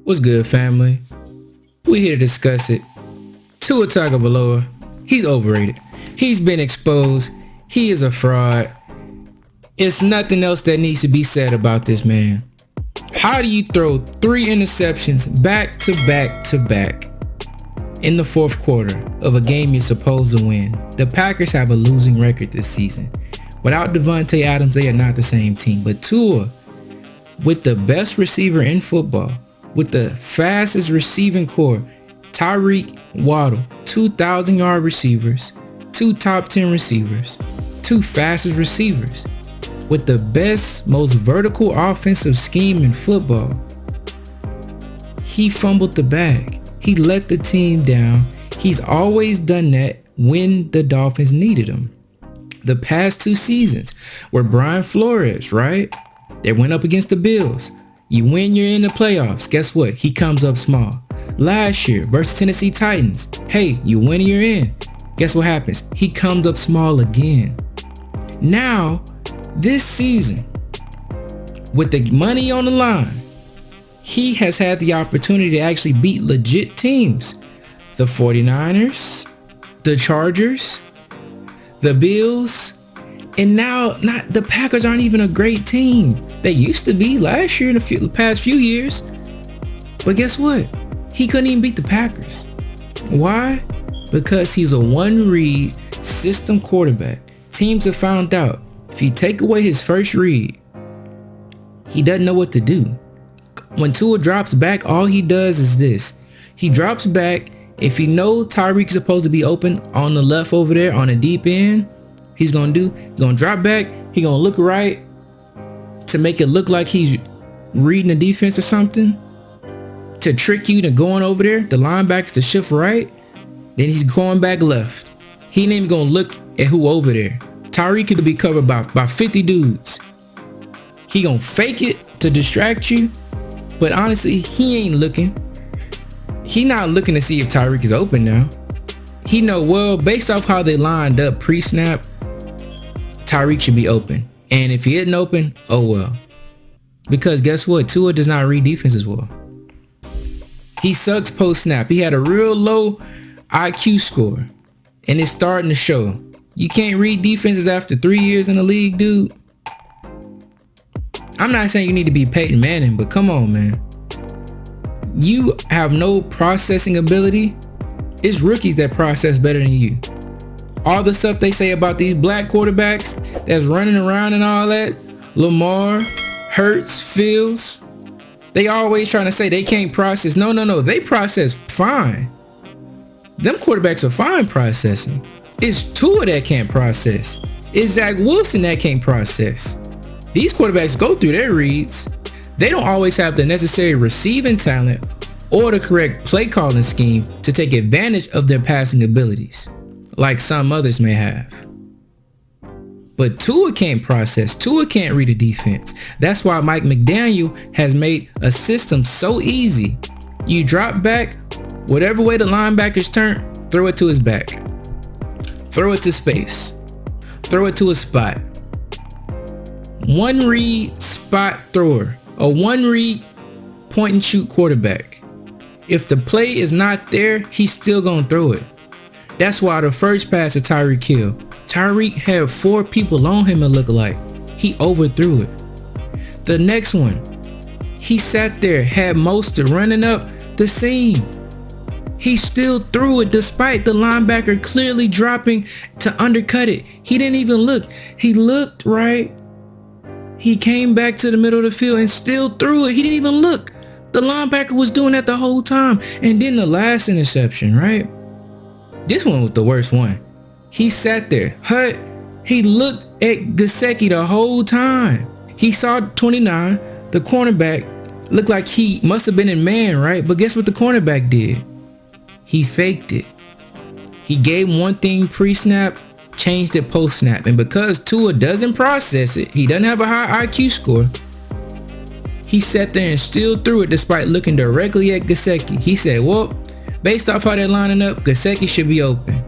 What's good, family? We're here to discuss it. Tua Tagovailoa, he's overrated. He's been exposed. He is a fraud. It's nothing else that needs to be said about this man. How do you throw 3 interceptions back to back to back in the fourth quarter of a game you're supposed to win? The Packers have a losing record this season. Without Devontae Adams, they are not the same team. But Tua, with the best receiver in football, with the fastest receiving core, Tyreek Waddle, 2,000-yard receivers, 2 top 10 receivers, 2 fastest receivers, with the best, most vertical offensive scheme in football, he fumbled the bag. He let the team down. He's always done that when the Dolphins needed him. The past 2 seasons were Brian Flores, right? They went up against the Bills. You win, you're in the playoffs. Guess what? He comes up small. Last year versus Tennessee Titans. Hey, you win, you're in. Guess what happens? He comes up small again. Now, this season, with the money on the line, he has had the opportunity to actually beat legit teams. The 49ers, the Chargers, the Bills, and now the Packers aren't even a great team. They used to be last year in the past few years. But guess what? He couldn't even beat the Packers. Why? Because he's a one-read system quarterback. Teams have found out if you take away his first read, he doesn't know what to do. When Tua drops back, all he does is this. He drops back. If he knows Tyreek is supposed to be open on the left over there on the deep end, he's going to drop back. He's going to look right to make it look like he's reading the defense or something, to trick you to going over there, the linebacker to shift right. Then he's going back left. He ain't even going to look at who over there. Tyreek could be covered by 50 dudes. He going to fake it to distract you. But honestly, he ain't looking. He not looking to see if Tyreek is open now. He know, well, based off how they lined up pre-snap, Tyreek should be open. And if he isn't open, oh well. Because guess what? Tua does not read defenses well. He sucks post-snap. He had a real low IQ score. And it's starting to show. You can't read defenses after 3 years in the league, dude. I'm not saying you need to be Peyton Manning, but come on, man. You have no processing ability. It's rookies that process better than you. All the stuff they say about these black quarterbacks that's running around and all that, Lamar, Hurts, Fields, they always trying to say they can't process. No, they process fine. Them quarterbacks are fine processing. It's Tua that can't process. It's Zach Wilson that can't process. These quarterbacks go through their reads. They don't always have the necessary receiving talent or the correct play calling scheme to take advantage of their passing abilities, like some others may have. But Tua can't process. Tua can't read a defense. That's why Mike McDaniel has made a system so easy. You drop back, whatever way the linebackers turn, throw it to his back. Throw it to space. Throw it to a spot. One read spot thrower. A one read point and shoot quarterback. If the play is not there, he's still going to throw it. That's why the first pass to Tyreek Hill, Tyreek had 4 people on him, it looked like. He overthrew it. The next one, he sat there, had Mostert running up the seam. He still threw it despite the linebacker clearly dropping to undercut it. He didn't even look. He looked right. He came back to the middle of the field and still threw it. He didn't even look. The linebacker was doing that the whole time. And then the last interception, right? This one was the worst one. He sat there. He looked at Gesicki the whole time. He saw 29. The cornerback looked like he must have been in man, right? But guess what the cornerback did? He faked it. He gave one thing pre-snap, changed it post-snap. And because Tua doesn't process it, he doesn't have a high IQ score, he sat there and still threw it despite looking directly at Gesicki. He said, well, based off how they're lining up, Gesicki should be open.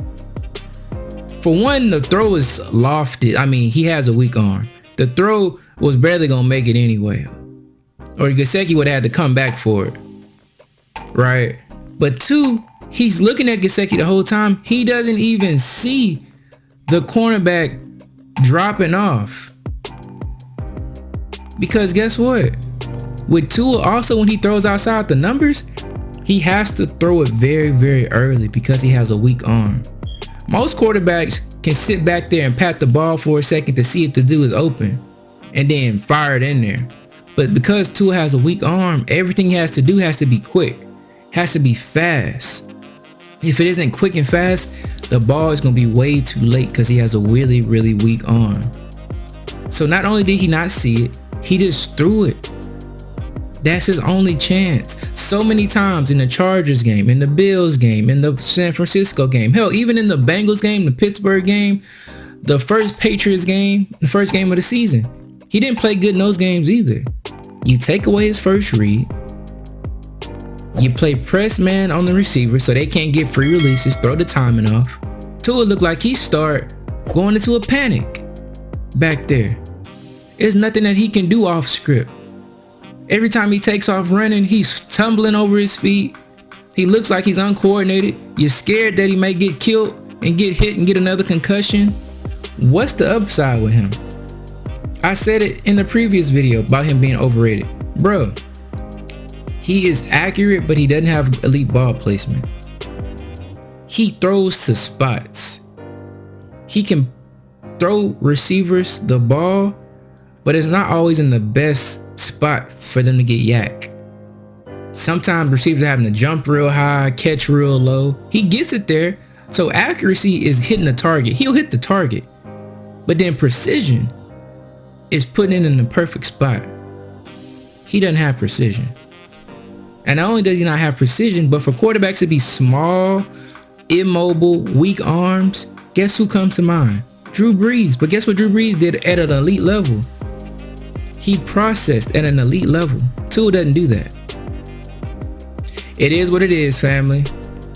For one, the throw is lofted. I mean, he has a weak arm. The throw was barely going to make it anyway. Or Gesicki would have had to come back for it. right? But two, he's looking at Gesicki the whole time. He doesn't even see the cornerback dropping off. Because guess what? With Tua, also when he throws outside the numbers, he has to throw it very, very early because he has a weak arm. Most quarterbacks can sit back there and pat the ball for a second to see if the dude is open and then fire it in there. But because Tua has a weak arm, everything he has to do has to be quick, has to be fast. If it isn't quick and fast, the ball is going to be way too late because he has a really, really weak arm. So not only did he not see it, he just threw it. That's his only chance. So many times in the Chargers game, in the Bills game, in the San Francisco game, hell, even in the Bengals game, the Pittsburgh game, the first Patriots game, the first game of the season, he didn't play good in those games either. You take away his first read, you play press man on the receiver so they can't get free releases, throw the timing off. Tua looked like he start going into a panic back there. There's nothing that he can do off script. Every time he takes off running, he's tumbling over his feet. He looks like he's uncoordinated. You're scared that he may get killed and get hit and get another concussion. What's the upside with him? I said it in the previous video about him being overrated. Bro, he is accurate, but he doesn't have elite ball placement. He throws to spots. He can throw receivers the ball, but it's not always in the best spot for them to get yak. Sometimes receivers are having to jump real high, catch real low. He gets it there, so accuracy is hitting the target. He'll hit the target, but then precision is putting it in the perfect spot. He doesn't have precision. And not only does he not have precision, but for quarterbacks to be small, immobile, weak arms, guess who comes to mind? Drew Brees. But guess what Drew Brees did at an elite level? He processed at an elite level. Tua doesn't do that. It is what it is, family.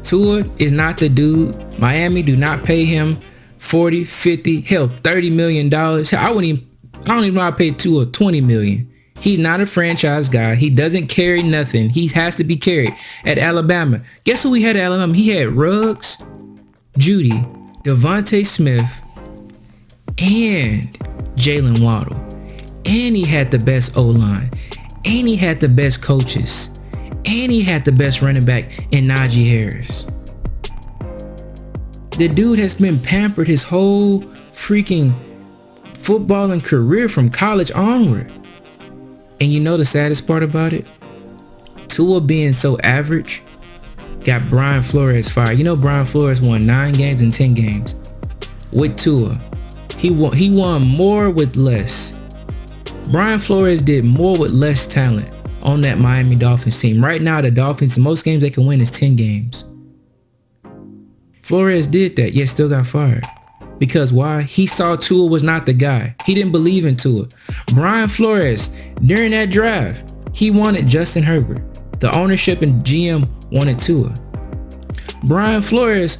Tua is not the dude. Miami do not pay him 40, 50, hell, $30 million. I don't even know how to pay Tua $20 million. He's not a franchise guy. He doesn't carry nothing. He has to be carried. At Alabama, guess who he had at Alabama? He had Ruggs, Judy, Devontae Smith, and Jaylen Waddle. And he had the best O-line. And he had the best coaches. And he had the best running back in Najee Harris. The dude has been pampered his whole freaking footballing career from college onward. And you know the saddest part about it? Tua being so average got Brian Flores fired. You know Brian Flores won 9 games and 10 games. With Tua, he won more with less. Brian Flores did more with less talent on that Miami Dolphins team. Right now, the Dolphins, most games they can win is 10 games. Flores did that, yet still got fired. Because why? He saw Tua was not the guy. He didn't believe in Tua. Brian Flores, during that draft, he wanted Justin Herbert. The ownership and GM wanted Tua. Brian Flores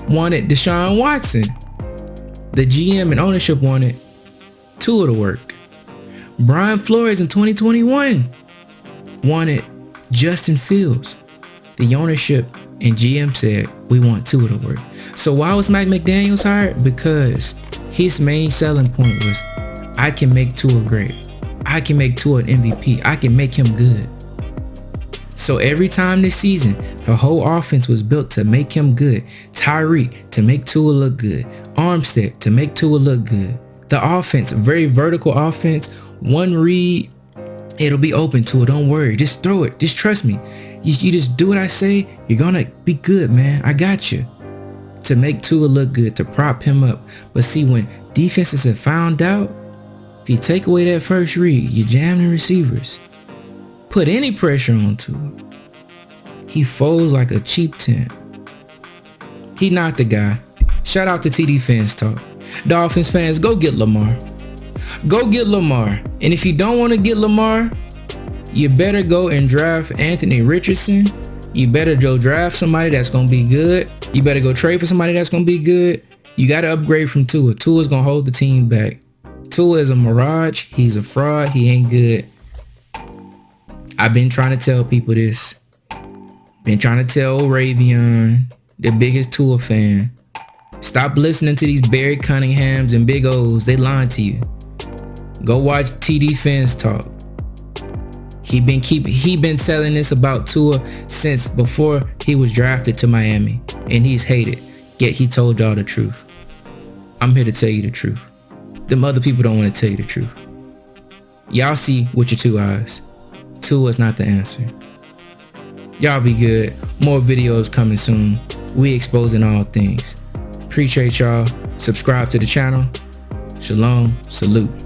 wanted Deshaun Watson. The GM and ownership wanted Tua to work. Brian Flores in 2021 wanted Justin Fields. The ownership and GM said, we want Tua to work. So why was Mike McDaniel hired? Because his main selling point was, I can make Tua great. I can make Tua an MVP. I can make him good. So every time this season, the whole offense was built to make him good. Tyreek to make Tua look good. Armstead to make Tua look good. The offense, very vertical offense. One read, it'll be open to it. Don't worry. Just throw it. Just trust me. You just do what I say. You're going to be good, man. I got you. To make Tua look good, to prop him up. But see, when defenses have found out, if you take away that first read, you jam the receivers. Put any pressure on Tua, he folds like a cheap tent. He not the guy. Shout out to TD Fans Talk. Dolphins fans, go get Lamar. Go get Lamar. And if you don't want to get Lamar, you better go and draft Anthony Richardson. You better go draft somebody that's going to be good. You better go trade for somebody that's going to be good. You got to upgrade from Tua. Tua's going to hold the team back. Tua is a mirage. He's a fraud. He ain't good. I've been trying to tell people this. Been trying to tell Ravion, the biggest Tua fan, stop listening to these Barry Cunninghams and Big O's. They lying to you. Go watch TD Fans talk. He been telling this about Tua since before he was drafted to Miami, and he's hated. Yet he told y'all the truth. I'm here to tell you the truth. Them other people don't want to tell you the truth. Y'all see with your 2 eyes. Tua's not the answer. Y'all be good. More videos coming soon. We exposing all things. Appreciate y'all. Subscribe to the channel. Shalom. Salute.